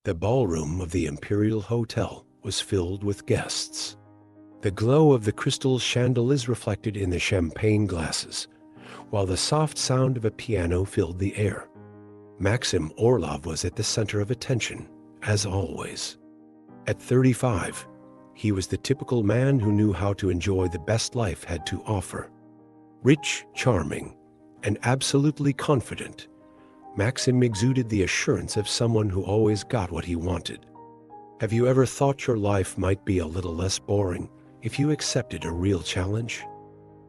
The ballroom of the Imperial Hotel was filled with guests. The glow of the crystal chandeliers reflected in the champagne glasses, while the soft sound of a piano filled the air. Maxim Orlov was at the center of attention, as always. At 35, he was the typical man who knew how to enjoy the best life had to offer. Rich, charming, and absolutely confident, Maxim exuded the assurance of someone who always got what he wanted. Have you ever thought your life might be a little less boring if you accepted a real challenge?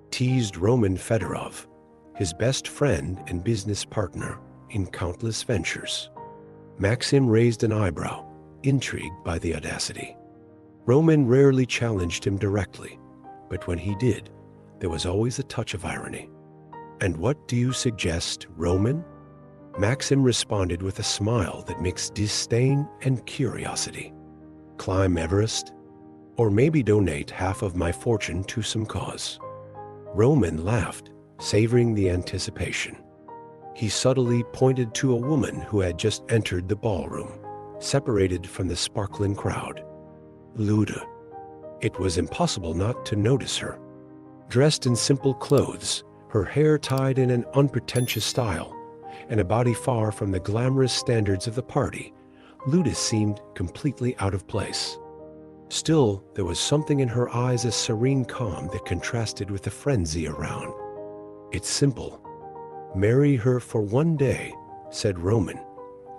Teased Roman Fedorov, his best friend and business partner in countless ventures. Maxim raised an eyebrow, intrigued by the audacity. Roman rarely challenged him directly, but when he did, there was always a touch of irony. "And what do you suggest, Roman?" Maxim responded with a smile that mixed disdain and curiosity. "Climb Everest? Or maybe donate half of my fortune to some cause." Roman laughed, savoring the anticipation. He subtly pointed to a woman who had just entered the ballroom, separated from the sparkling crowd. Luda. It was impossible not to notice her. Dressed in simple clothes, her hair tied in an unpretentious style, and a body far from the glamorous standards of the party, Luda seemed completely out of place. Still, there was something in her eyes, a serene calm that contrasted with the frenzy around. "It's simple. Marry her for one day," said Roman,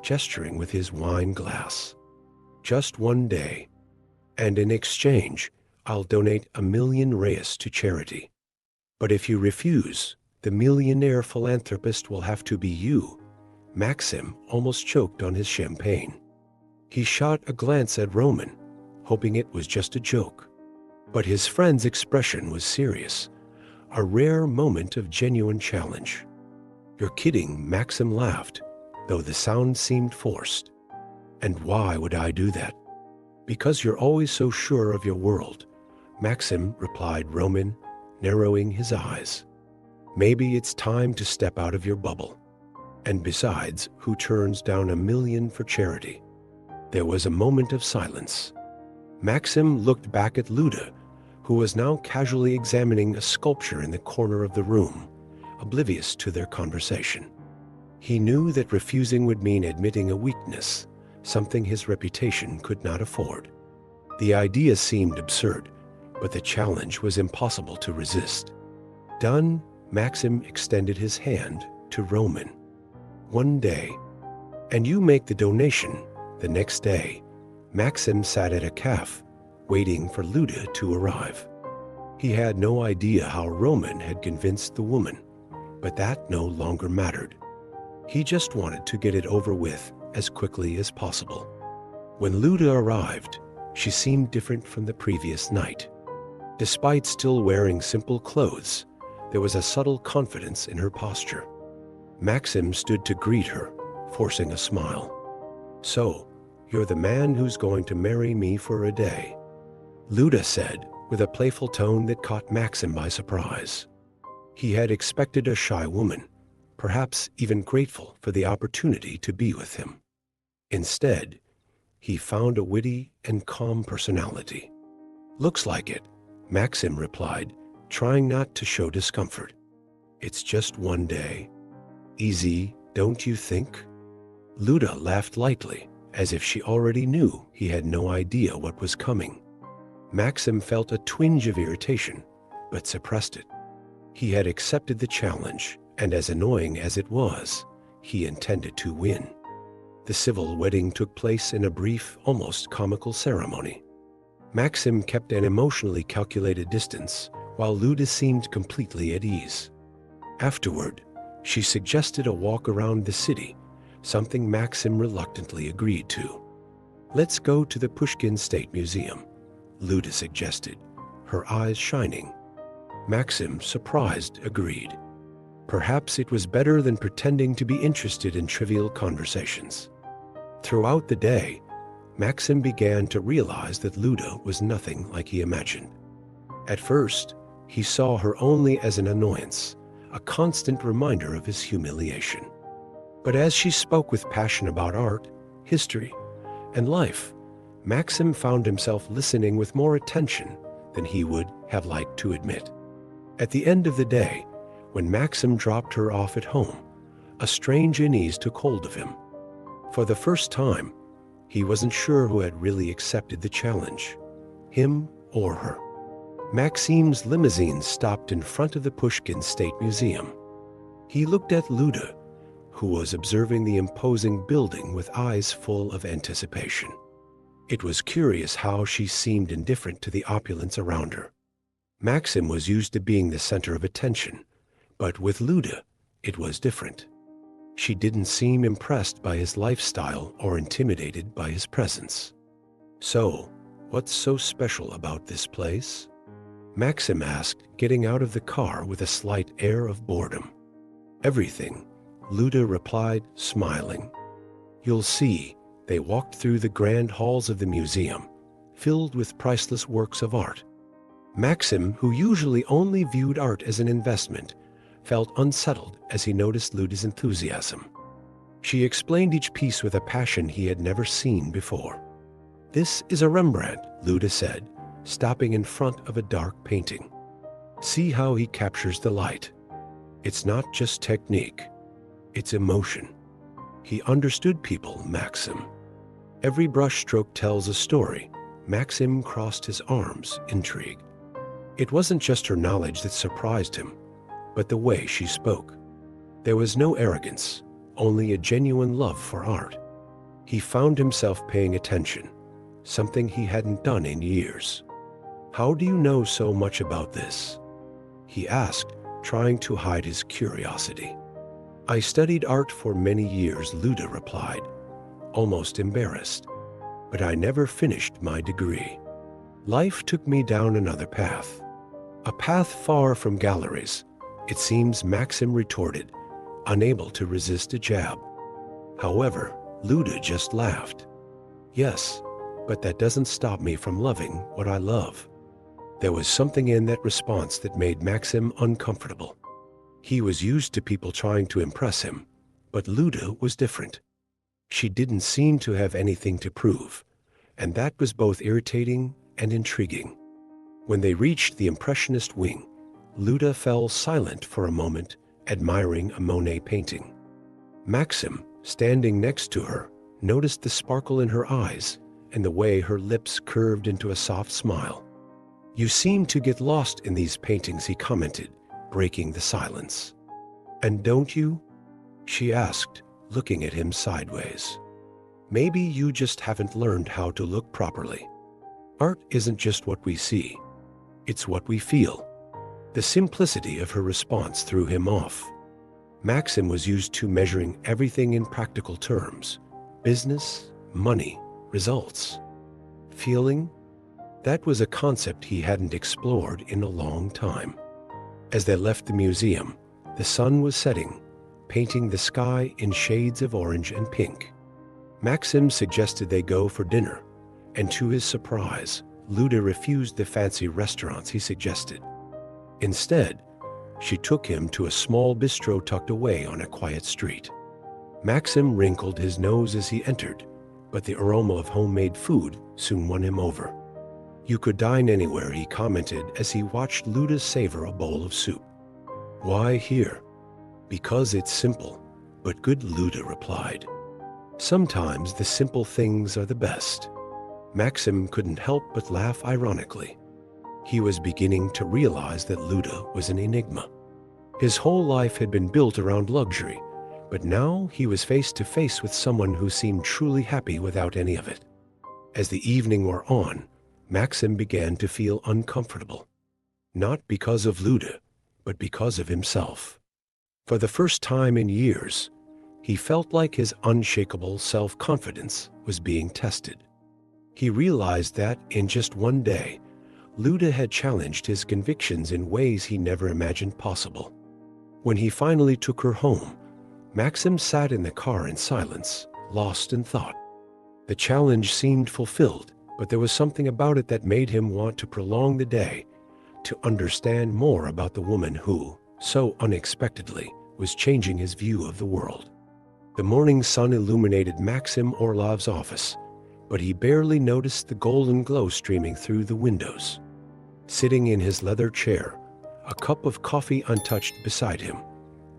gesturing with his wine glass. "Just one day. And in exchange, I'll donate 1,000,000 reis to charity. But if you refuse, the millionaire philanthropist will have to be you." Maxim almost choked on his champagne. He shot a glance at Roman, hoping it was just a joke. But his friend's expression was serious, a rare moment of genuine challenge. "You're kidding," Maxim laughed, though the sound seemed forced. "And why would I do that?" "Because you're always so sure of your world," Maxim replied Roman, narrowing his eyes. "Maybe it's time to step out of your bubble. And besides, who turns down 1,000,000 for charity?" There was a moment of silence. Maxim looked back at Luda, who was now casually examining a sculpture in the corner of the room, oblivious to their conversation. He knew that refusing would mean admitting a weakness, something his reputation could not afford. The idea seemed absurd, but the challenge was impossible to resist. Done, Maxim extended his hand to Roman. "One day. And you make the donation the next day." Maxim sat at a cafe, waiting for Luda to arrive. He had no idea how Roman had convinced the woman, but that no longer mattered. He just wanted to get it over with as quickly as possible. When Luda arrived, she seemed different from the previous night. Despite still wearing simple clothes, there was a subtle confidence in her posture. Maxim stood to greet her, forcing a smile. "So, you're the man who's going to marry me for a day," Luda said, with a playful tone that caught Maxim by surprise. He had expected a shy woman, perhaps even grateful for the opportunity to be with him. Instead, he found a witty and calm personality. "Looks like it," Maxim replied, trying not to show discomfort. "It's just one day. Easy, don't you think?" Luda laughed lightly, as if she already knew he had no idea what was coming. Maxim felt a twinge of irritation, but suppressed it. He had accepted the challenge, and as annoying as it was, he intended to win. The civil wedding took place in a brief, almost comical ceremony. Maxim kept an emotionally calculated distance, while Luda seemed completely at ease. Afterward, she suggested a walk around the city, something Maxim reluctantly agreed to. "Let's go to the Pushkin State Museum," Luda suggested, her eyes shining. Maxim, surprised, agreed. Perhaps it was better than pretending to be interested in trivial conversations. Throughout the day, Maxim began to realize that Luda was nothing like he imagined. At first, he saw her only as an annoyance, a constant reminder of his humiliation. But as she spoke with passion about art, history, and life, Maxim found himself listening with more attention than he would have liked to admit. At the end of the day, when Maxim dropped her off at home, a strange unease took hold of him. For the first time, he wasn't sure who had really accepted the challenge, him or her. Maxim's limousine stopped in front of the Pushkin State Museum. He looked at Luda, who was observing the imposing building with eyes full of anticipation. It was curious how she seemed indifferent to the opulence around her. Maxim was used to being the center of attention, but with Luda, it was different. She didn't seem impressed by his lifestyle or intimidated by his presence. "So, what's so special about this place?" Maxim asked, getting out of the car with a slight air of boredom. "Everything," Luda replied, smiling. "You'll see." They walked through the grand halls of the museum, filled with priceless works of art. Maxim, who usually only viewed art as an investment, felt unsettled as he noticed Luda's enthusiasm. She explained each piece with a passion he had never seen before. "This is a Rembrandt," Luda said, stopping in front of a dark painting. "See how he captures the light. It's not just technique, it's emotion." He understood people, Maxim. Every brushstroke tells a story. Maxim crossed his arms, intrigued. It wasn't just her knowledge that surprised him, but the way she spoke. There was no arrogance, only a genuine love for art. He found himself paying attention, something he hadn't done in years. "How do you know so much about this?" he asked, trying to hide his curiosity. "I studied art for many years," Luda replied, almost embarrassed. "But I never finished my degree. Life took me down another path. A path far from galleries," it seems Maxim retorted, unable to resist a jab. However, Luda just laughed. "Yes, but that doesn't stop me from loving what I love." There was something in that response that made Maxim uncomfortable. He was used to people trying to impress him, but Luda was different. She didn't seem to have anything to prove, and that was both irritating and intriguing. When they reached the Impressionist wing, Luda fell silent for a moment, admiring a Monet painting. Maxim, standing next to her, noticed the sparkle in her eyes and the way her lips curved into a soft smile. "You seem to get lost in these paintings," he commented, breaking the silence. "And don't you?" she asked, looking at him sideways. "Maybe you just haven't learned how to look properly. Art isn't just what we see, it's what we feel." The simplicity of her response threw him off. Maxim was used to measuring everything in practical terms: business, money, results. Feeling? That was a concept he hadn't explored in a long time. As they left the museum, the sun was setting, painting the sky in shades of orange and pink. Maxim suggested they go for dinner, and to his surprise, Luda refused the fancy restaurants he suggested. Instead, she took him to a small bistro tucked away on a quiet street. Maxim wrinkled his nose as he entered, but the aroma of homemade food soon won him over. "You could dine anywhere," he commented as he watched Luda savor a bowl of soup. "Why here?" "Because it's simple, but good," Luda replied. "Sometimes the simple things are the best." Maxim couldn't help but laugh ironically. He was beginning to realize that Luda was an enigma. His whole life had been built around luxury, but now he was face to face with someone who seemed truly happy without any of it. As the evening wore on, Maxim began to feel uncomfortable. Not because of Luda, but because of himself. For the first time in years, he felt like his unshakable self-confidence was being tested. He realized that, in just one day, Luda had challenged his convictions in ways he never imagined possible. When he finally took her home, Maxim sat in the car in silence, lost in thought. The challenge seemed fulfilled, but there was something about it that made him want to prolong the day, to understand more about the woman who, so unexpectedly, was changing his view of the world. The morning sun illuminated Maxim Orlov's office, but he barely noticed the golden glow streaming through the windows. Sitting in his leather chair, a cup of coffee untouched beside him,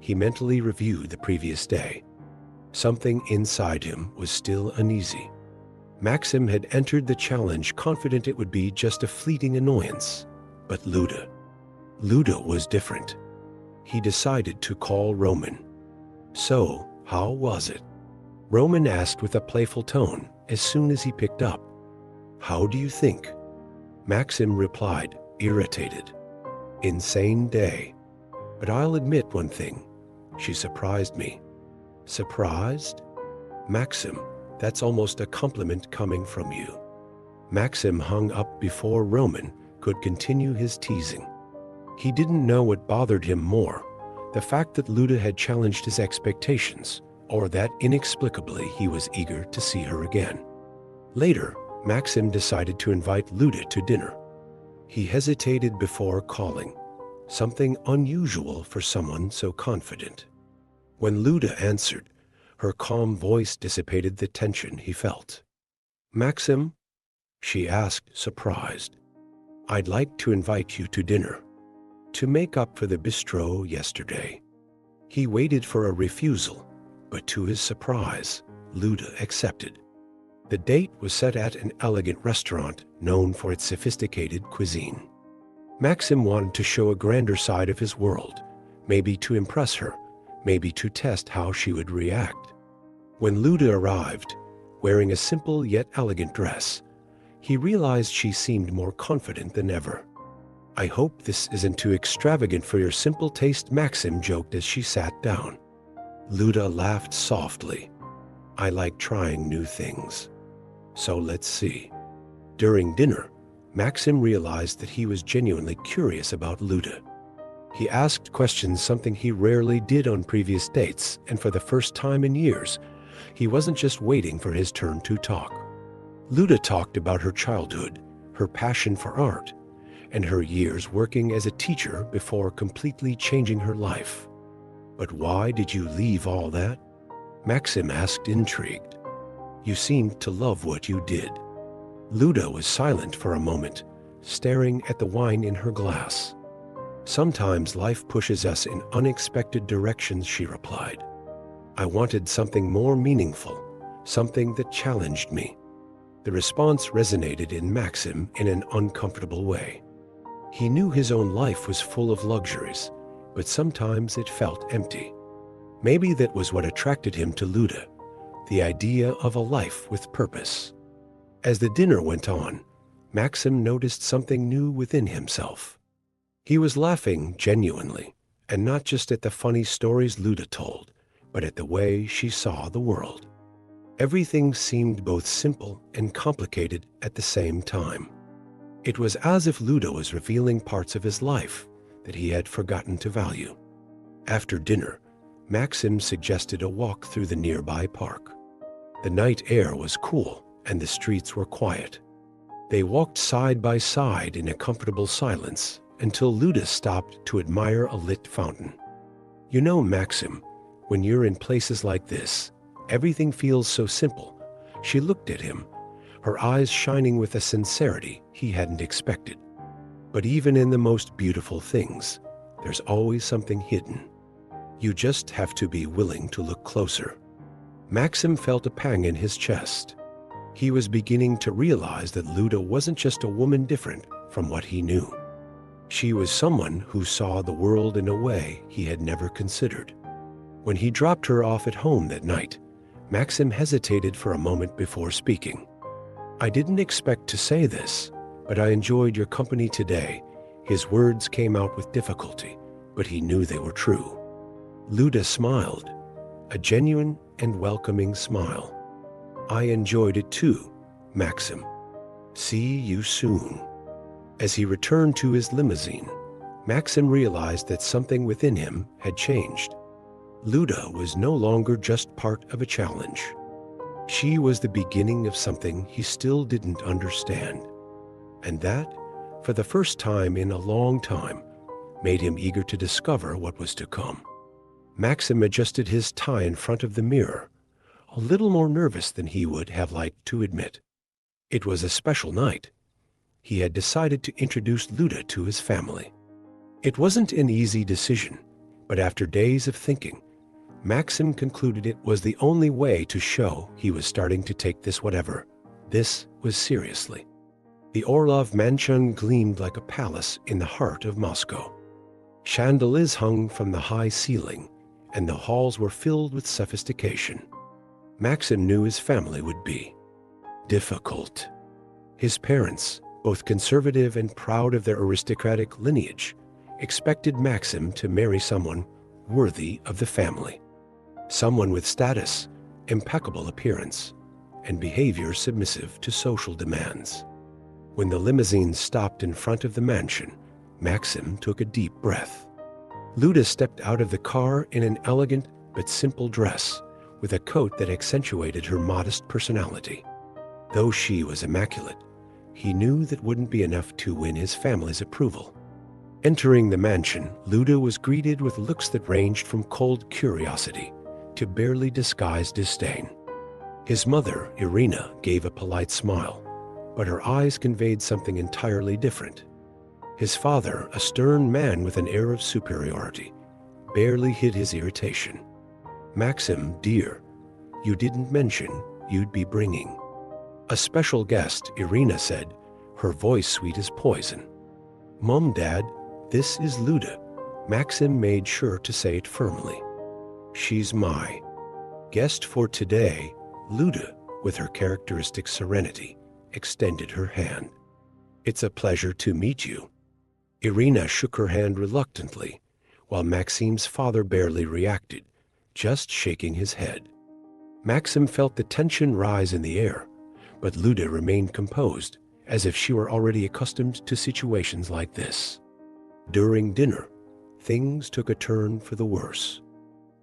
he mentally reviewed the previous day. Something inside him was still uneasy. Maxim had entered the challenge confident it would be just a fleeting annoyance. But Luda was different. He decided to call Roman. "So, how was it?" Roman asked with a playful tone as soon as he picked up. "How do you think?" Maxim replied, irritated. "Insane day. But I'll admit one thing. She surprised me." "Surprised?" "Maxim, that's almost a compliment coming from you." Maxim hung up before Roman could continue his teasing. He didn't know what bothered him more, the fact that Luda had challenged his expectations, or that inexplicably he was eager to see her again. Later, Maxim decided to invite Luda to dinner. He hesitated before calling, something unusual for someone so confident. When Luda answered, her calm voice dissipated the tension he felt. "Maxim?" she asked, surprised. "I'd like to invite you to dinner, to make up for the bistro yesterday." He waited for a refusal, but to his surprise, Luda accepted. The date was set at an elegant restaurant known for its sophisticated cuisine. Maxim wanted to show a grander side of his world, maybe to impress her, maybe to test how she would react. When Luda arrived, wearing a simple yet elegant dress, he realized she seemed more confident than ever. "I hope this isn't too extravagant for your simple taste," Maxim joked as she sat down. Luda laughed softly. "I like trying new things. So let's see." During dinner, Maxim realized that he was genuinely curious about Luda. He asked questions, something he rarely did on previous dates, and for the first time in years, he wasn't just waiting for his turn to talk. Luda talked about her childhood, her passion for art, and her years working as a teacher before completely changing her life. "But why did you leave all that?" Maxim asked, intrigued. "You seemed to love what you did." Luda was silent for a moment, staring at the wine in her glass. "Sometimes life pushes us in unexpected directions," she replied. "I wanted something more meaningful, something that challenged me." The response resonated in Maxim in an uncomfortable way. He knew his own life was full of luxuries, but sometimes it felt empty. Maybe that was what attracted him to Luda, the idea of a life with purpose. As the dinner went on, Maxim noticed something new within himself. He was laughing genuinely, and not just at the funny stories Luda told, but at the way she saw the world. Everything seemed both simple and complicated at the same time. It was as if Luda was revealing parts of his life that he had forgotten to value. After dinner, Maxim suggested a walk through the nearby park. The night air was cool, and the streets were quiet. They walked side by side in a comfortable silence until Luda stopped to admire a lit fountain. "You know, Maxim, when you're in places like this, everything feels so simple." She looked at him, her eyes shining with a sincerity he hadn't expected. "But even in the most beautiful things, there's always something hidden. You just have to be willing to look closer." Maxim felt a pang in his chest. He was beginning to realize that Luda wasn't just a woman different from what he knew. She was someone who saw the world in a way he had never considered. When he dropped her off at home that night, Maxim hesitated for a moment before speaking. "I didn't expect to say this, but I enjoyed your company today." His words came out with difficulty, but he knew they were true. Luda smiled, a genuine and welcoming smile. "I enjoyed it too, Maxim. See you soon." As he returned to his limousine, Maxim realized that something within him had changed. Luda was no longer just part of a challenge. She was the beginning of something he still didn't understand. And that, for the first time in a long time, made him eager to discover what was to come. Maxim adjusted his tie in front of the mirror, a little more nervous than he would have liked to admit. It was a special night. He had decided to introduce Luda to his family. It wasn't an easy decision, but after days of thinking, Maxim concluded it was the only way to show he was starting to take this was seriously. The Orlov mansion gleamed like a palace in the heart of Moscow. Chandeliers hung from the high ceiling, and the halls were filled with sophistication. Maxim knew his family would be difficult. His parents, both conservative and proud of their aristocratic lineage, expected Maxim to marry someone worthy of the family. Someone with status, impeccable appearance, and behavior submissive to social demands. When the limousine stopped in front of the mansion, Maxim took a deep breath. Luda stepped out of the car in an elegant but simple dress, with a coat that accentuated her modest personality. Though she was immaculate, he knew that wouldn't be enough to win his family's approval. Entering the mansion, Luda was greeted with looks that ranged from cold curiosity to barely disguised disdain. His mother, Irina, gave a polite smile, but her eyes conveyed something entirely different. His father, a stern man with an air of superiority, barely hid his irritation. "Maxim, dear, you didn't mention you'd be bringing a special guest," Irina said, her voice sweet as poison. "Mom, Dad, this is Luda." Maxim made sure to say it firmly. "She's my guest for today." Luda, with her characteristic serenity, extended her hand. "It's a pleasure to meet you." Irina shook her hand reluctantly, while Maxim's father barely reacted, just shaking his head. Maxim felt the tension rise in the air, but Luda remained composed, as if she were already accustomed to situations like this. During dinner, things took a turn for the worse.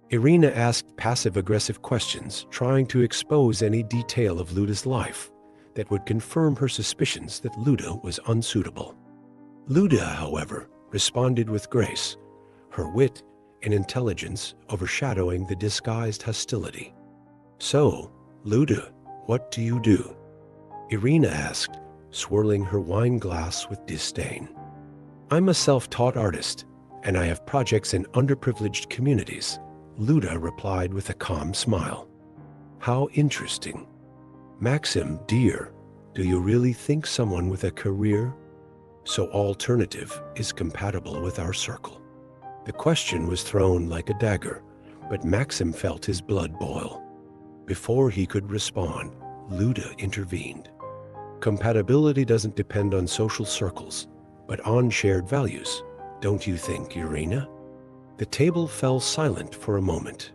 Irina asked passive-aggressive questions, trying to expose any detail of Luda's life that would confirm her suspicions that Luda was unsuitable. Luda, however, responded with grace, her wit and intelligence overshadowing the disguised hostility. "So, Luda, what do you do?" Irina asked, swirling her wine glass with disdain. "I'm a self-taught artist, and I have projects in underprivileged communities," Luda replied with a calm smile. "How interesting. Maxim, dear, do you really think someone with a career so alternative is compatible with our circle?" The question was thrown like a dagger, but Maxim felt his blood boil. Before he could respond, Luda intervened. "Compatibility doesn't depend on social circles, but on shared values, don't you think, Irina?" The table fell silent for a moment.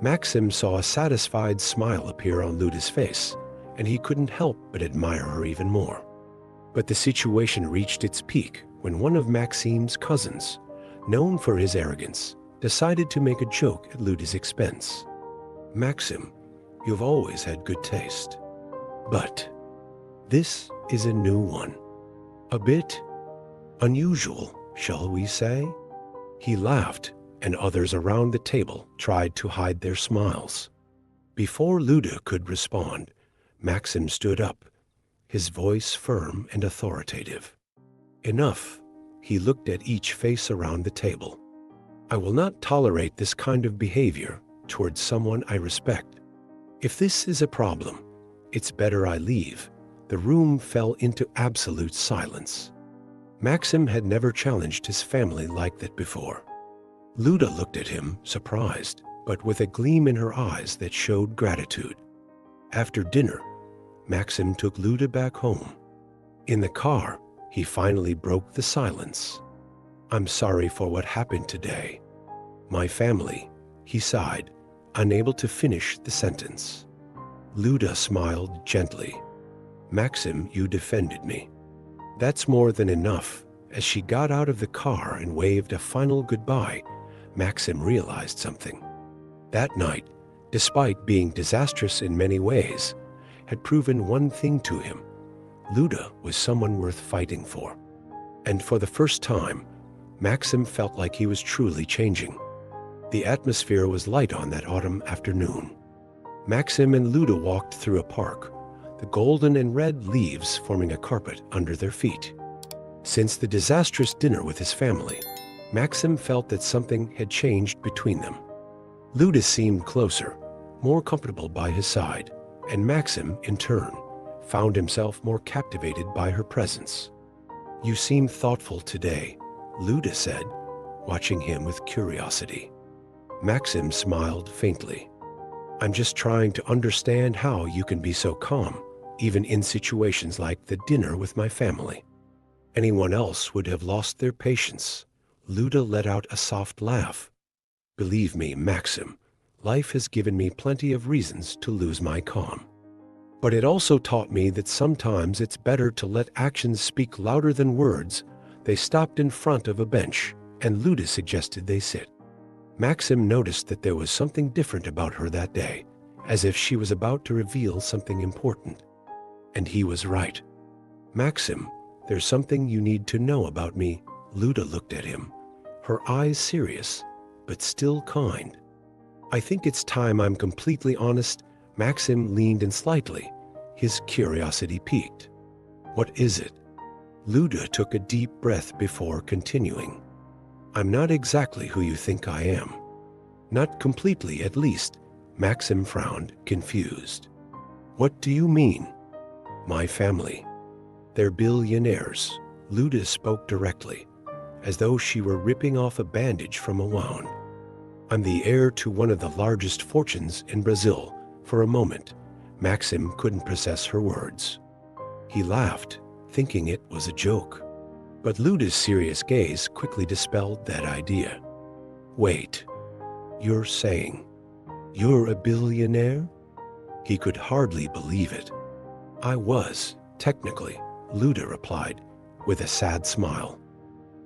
Maxim saw a satisfied smile appear on Luda's face, and he couldn't help but admire her even more. But the situation reached its peak when one of Maxim's cousins, known for his arrogance, decided to make a joke at Luda's expense. "Maxim, you've always had good taste. But this is a new one. A bit unusual, shall we say?" He laughed, and others around the table tried to hide their smiles. Before Luda could respond, Maxim stood up, his voice firm and authoritative. "Enough." He looked at each face around the table. "I will not tolerate this kind of behavior towards someone I respect. If this is a problem, it's better I leave." The room fell into absolute silence. Maxim had never challenged his family like that before. Luda looked at him, surprised, but with a gleam in her eyes that showed gratitude. After dinner, Maxim took Luda back home. In the car, he finally broke the silence. "I'm sorry for what happened today. My family," he sighed, unable to finish the sentence. Luda smiled gently. "Maxim, you defended me. That's more than enough." As she got out of the car and waved a final goodbye, Maxim realized something. That night, despite being disastrous in many ways, had proven one thing to him. Luda was someone worth fighting for. And for the first time, Maxim felt like he was truly changing. The atmosphere was light on that autumn afternoon. Maxim and Luda walked through a park, the golden and red leaves forming a carpet under their feet. Since the disastrous dinner with his family, Maxim felt that something had changed between them. Luda seemed closer, more comfortable by his side, and Maxim, in turn, found himself more captivated by her presence. "You seem thoughtful today," Luda said, watching him with curiosity. Maxim smiled faintly. "I'm just trying to understand how you can be so calm, even in situations like the dinner with my family." Anyone else would have lost their patience. Luda let out a soft laugh. "Believe me, Maxim, life has given me plenty of reasons to lose my calm. But it also taught me that sometimes it's better to let actions speak louder than words." They stopped in front of a bench, and Luda suggested they sit. Maxim noticed that there was something different about her that day, as if she was about to reveal something important. And he was right. "Maxim, there's something you need to know about me." Luda looked at him, her eyes serious, but still kind. "I think it's time I'm completely honest." Maxim leaned in slightly, his curiosity piqued. "What is it?" Luda took a deep breath before continuing. "I'm not exactly who you think I am. Not completely, at least." Maxim frowned, confused. "What do you mean?" "My family. They're billionaires." Luda spoke directly, as though she were ripping off a bandage from a wound. "I'm the heir to one of the largest fortunes in Brazil." For a moment, Maxim couldn't process her words. He laughed, thinking it was a joke. But Luda's serious gaze quickly dispelled that idea. "Wait, you're saying you're a billionaire?" He could hardly believe it. "I was, technically," Luda replied, with a sad smile.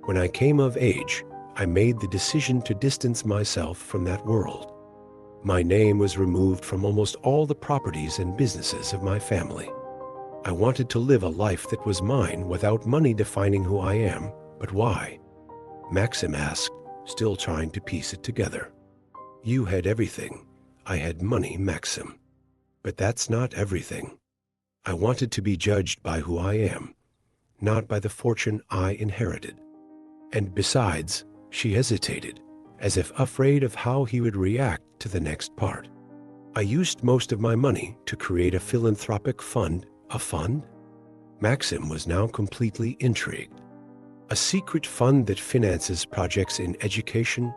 "When I came of age, I made the decision to distance myself from that world. My name was removed from almost all the properties and businesses of my family. I wanted to live a life that was mine without money defining who I am. But why?" Maxim asked, still trying to piece it together. "You had everything. I had money, Maxim. But that's not everything. I wanted to be judged by who I am, not by the fortune I inherited. And besides," she hesitated, as if afraid of how he would react to the next part. "I used most of my money to create a philanthropic fund." "A fund?" Maxim was now completely intrigued. "A secret fund that finances projects in education,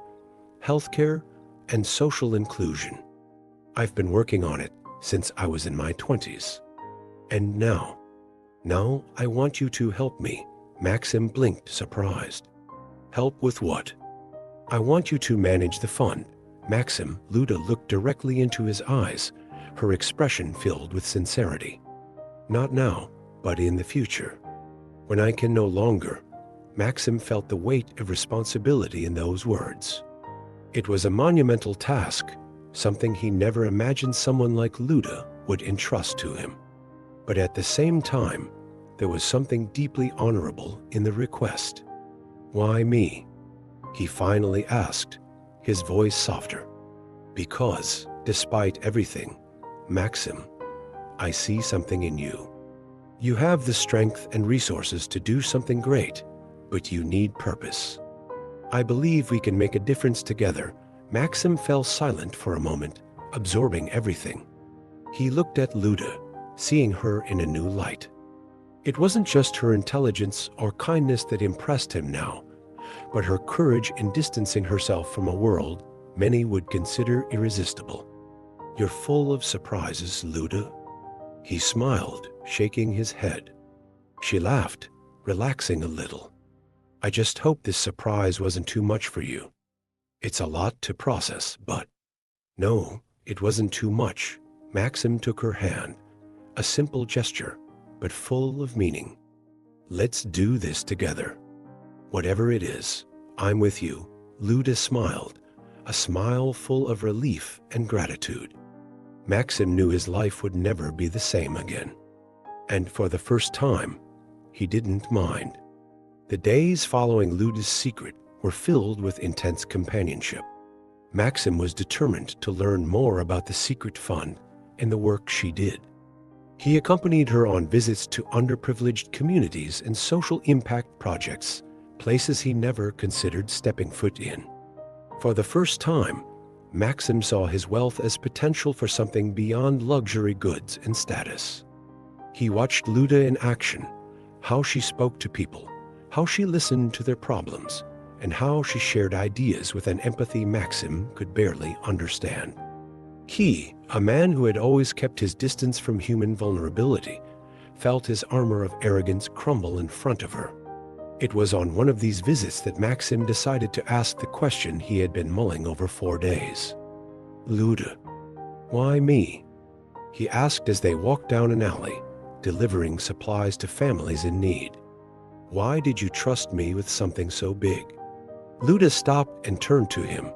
healthcare, and social inclusion. I've been working on it since I was in my 20s. And now I want you to help me." Maxim blinked, surprised. "Help with what?" "I want you to manage the fund." Maxim, Luda looked directly into his eyes, her expression filled with sincerity. "Not now, but in the future. When I can no longer." Maxim felt the weight of responsibility in those words. It was a monumental task, something he never imagined someone like Luda would entrust to him. But at the same time, there was something deeply honorable in the request. "Why me?" he finally asked, his voice softer. "Because, despite everything, Maxim, I see something in you. You have the strength and resources to do something great, but you need purpose. I believe we can make a difference together." Maxim fell silent for a moment, absorbing everything. He looked at Luda, seeing her in a new light. It wasn't just her intelligence or kindness that impressed him now, but her courage in distancing herself from a world many would consider irresistible. "You're full of surprises, Luda." He smiled, shaking his head. She laughed, relaxing a little. "I just hope this surprise wasn't too much for you. It's a lot to process, but..." "No, it wasn't too much." Maxim took her hand, a simple gesture, but full of meaning. "Let's do this together. Whatever it is, I'm with you." Luda smiled, a smile full of relief and gratitude. Maxim knew his life would never be the same again. And for the first time, he didn't mind. The days following Luda's secret were filled with intense companionship. Maxim was determined to learn more about the secret fund and the work she did. He accompanied her on visits to underprivileged communities and social impact projects, places he never considered stepping foot in. For the first time, Maxim saw his wealth as potential for something beyond luxury goods and status. He watched Luda in action, how she spoke to people, how she listened to their problems, and how she shared ideas with an empathy Maxim could barely understand. He, a man who had always kept his distance from human vulnerability, felt his armor of arrogance crumble in front of her. It was on one of these visits that Maxim decided to ask the question he had been mulling over 4 days. "Luda, why me?" he asked as they walked down an alley, delivering supplies to families in need. "Why did you trust me with something so big?" Luda stopped and turned to him,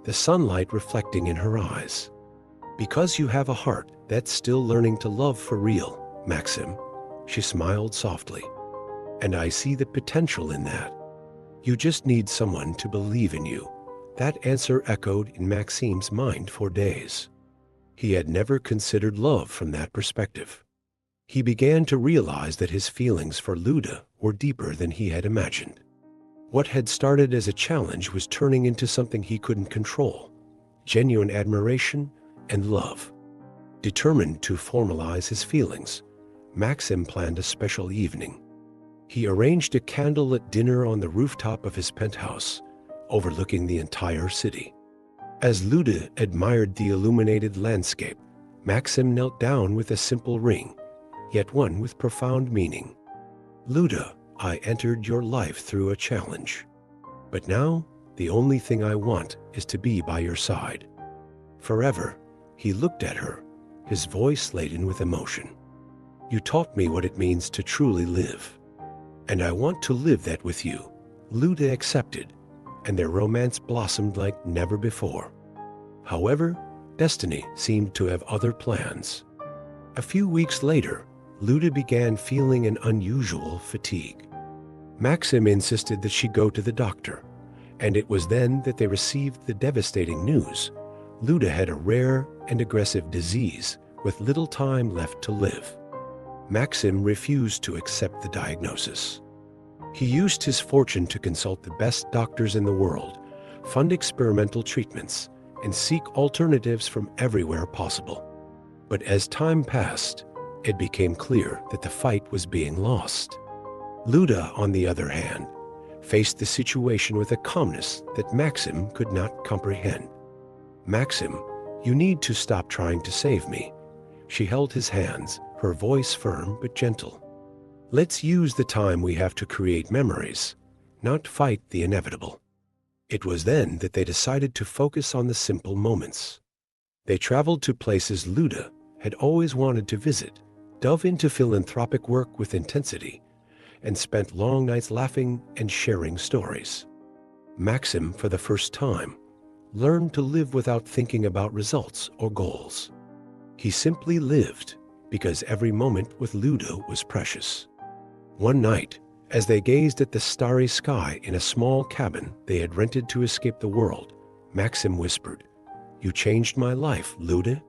the sunlight reflecting in her eyes. "Because you have a heart that's still learning to love for real, Maxim," she smiled softly. "And I see the potential in that. You just need someone to believe in you." That answer echoed in Maxim's mind for days. He had never considered love from that perspective. He began to realize that his feelings for Luda were deeper than he had imagined. What had started as a challenge was turning into something he couldn't control: genuine admiration and love. Determined to formalize his feelings, Maxim planned a special evening. He arranged a candlelit dinner on the rooftop of his penthouse, overlooking the entire city. As Luda admired the illuminated landscape, Maxim knelt down with a simple ring, yet one with profound meaning. "Luda, I entered your life through a challenge. But now, the only thing I want is to be by your side. Forever." He looked at her, his voice laden with emotion. "You taught me what it means to truly live. And I want to live that with you." Luda accepted, and their romance blossomed like never before. However, destiny seemed to have other plans. A few weeks later, Luda began feeling an unusual fatigue. Maxim insisted that she go to the doctor, and it was then that they received the devastating news: Luda had a rare and aggressive disease with little time left to live. Maxim refused to accept the diagnosis. He used his fortune to consult the best doctors in the world, fund experimental treatments, and seek alternatives from everywhere possible. But as time passed, it became clear that the fight was being lost. Luda, on the other hand, faced the situation with a calmness that Maxim could not comprehend. "Maxim, you need to stop trying to save me." She held his hands, her voice firm but gentle. "Let's use the time we have to create memories, not fight the inevitable." It was then that they decided to focus on the simple moments. They traveled to places Luda had always wanted to visit, dove into philanthropic work with intensity, and spent long nights laughing and sharing stories. Maxim, for the first time, learned to live without thinking about results or goals. He simply lived because every moment with Luda was precious. One night, as they gazed at the starry sky in a small cabin they had rented to escape the world, Maxim whispered, "You changed my life, Luda.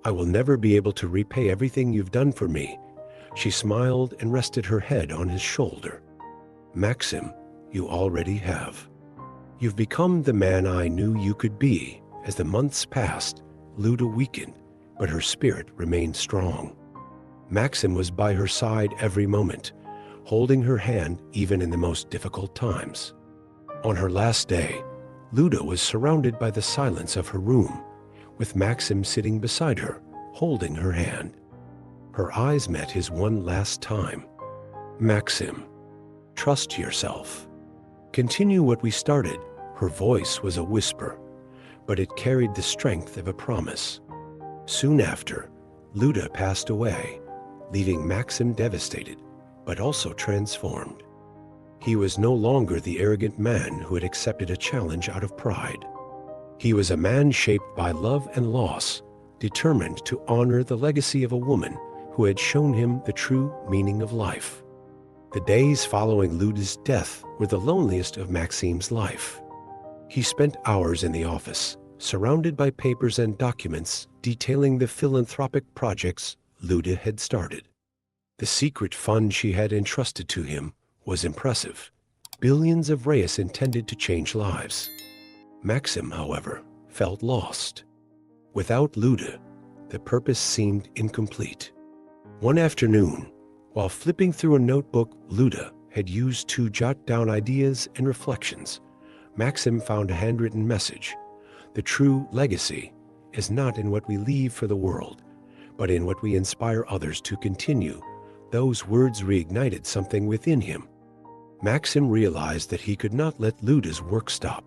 I will never be able to repay everything you've done for me." She smiled and rested her head on his shoulder. "Maxim, you already have. You've become the man I knew you could be." As the months passed, Luda weakened, but her spirit remained strong. Maxim was by her side every moment, holding her hand even in the most difficult times. On her last day, Luda was surrounded by the silence of her room, with Maxim sitting beside her, holding her hand. Her eyes met his one last time. "Maxim, trust yourself. Continue what we started." Her voice was a whisper, but it carried the strength of a promise. Soon after, Luda passed away, leaving Maxim devastated, but also transformed. He was no longer the arrogant man who had accepted a challenge out of pride. He was a man shaped by love and loss, determined to honor the legacy of a woman who had shown him the true meaning of life. The days following Luda's death were the loneliest of Maxim's life. He spent hours in the office, surrounded by papers and documents detailing the philanthropic projects Luda had started. The secret fund she had entrusted to him was impressive. Billions of reais intended to change lives. Maxim, however, felt lost. Without Luda, the purpose seemed incomplete. One afternoon, while flipping through a notebook Luda had used to jot down ideas and reflections, Maxim found a handwritten message. The true legacy is not in what we leave for the world, but in what we inspire others to continue. Those words reignited something within him. Maxim realized that he could not let Luda's work stop.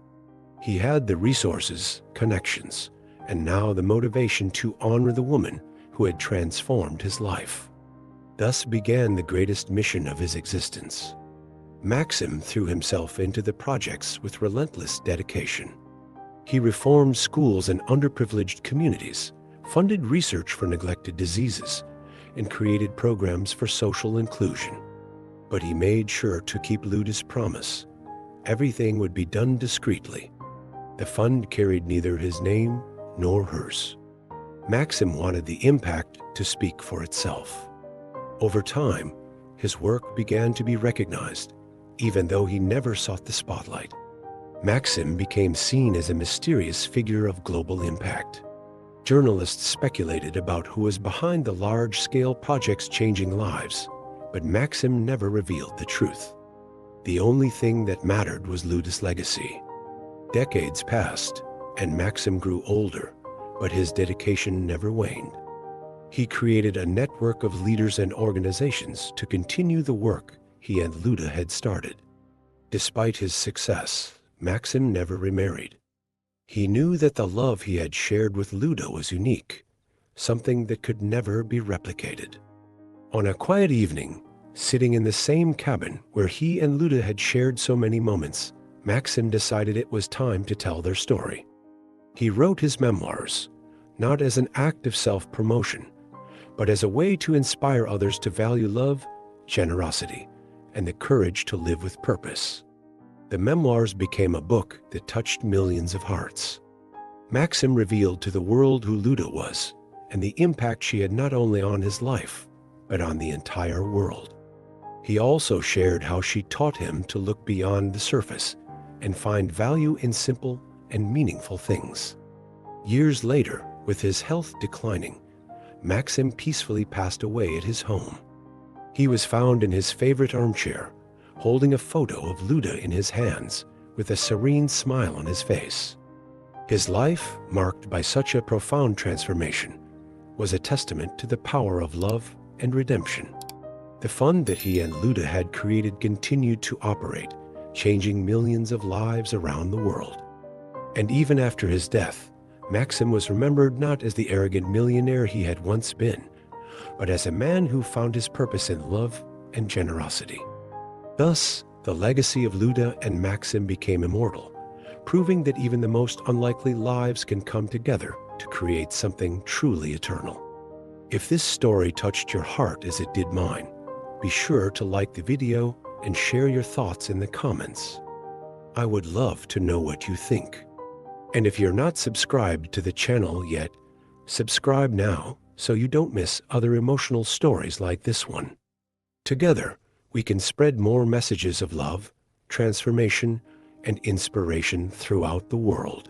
He had the resources, connections, and now the motivation to honor the woman who had transformed his life. Thus began the greatest mission of his existence. Maxim threw himself into the projects with relentless dedication. He reformed schools and underprivileged communities, funded research for neglected diseases, and created programs for social inclusion. But he made sure to keep Luda's promise. Everything would be done discreetly. The fund carried neither his name nor hers. Maxim wanted the impact to speak for itself. Over time, his work began to be recognized, even though he never sought the spotlight. Maxim became seen as a mysterious figure of global impact. Journalists speculated about who was behind the large-scale projects changing lives, but Maxim never revealed the truth. The only thing that mattered was Luda's legacy. Decades passed, and Maxim grew older, but his dedication never waned. He created a network of leaders and organizations to continue the work he and Luda had started. Despite his success, Maxim never remarried. He knew that the love he had shared with Luda was unique, something that could never be replicated. On a quiet evening, sitting in the same cabin where he and Luda had shared so many moments, Maxim decided it was time to tell their story. He wrote his memoirs, not as an act of self-promotion, but as a way to inspire others to value love, generosity, and the courage to live with purpose. The memoirs became a book that touched millions of hearts. Maxim revealed to the world who Luda was and the impact she had not only on his life, but on the entire world. He also shared how she taught him to look beyond the surface and find value in simple and meaningful things. Years later, with his health declining, Maxim peacefully passed away at his home. He was found in his favorite armchair, holding a photo of Luda in his hands, with a serene smile on his face. His life, marked by such a profound transformation, was a testament to the power of love and redemption. The fund that he and Luda had created continued to operate, changing millions of lives around the world. And even after his death, Maxim was remembered not as the arrogant millionaire he had once been, but as a man who found his purpose in love and generosity. Thus, the legacy of Luda and Maxim became immortal, proving that even the most unlikely lives can come together to create something truly eternal. If this story touched your heart as it did mine, be sure to like the video and share your thoughts in the comments. I would love to know what you think. And if you're not subscribed to the channel yet, subscribe now so you don't miss other emotional stories like this one. Together, we can spread more messages of love, transformation, and inspiration throughout the world.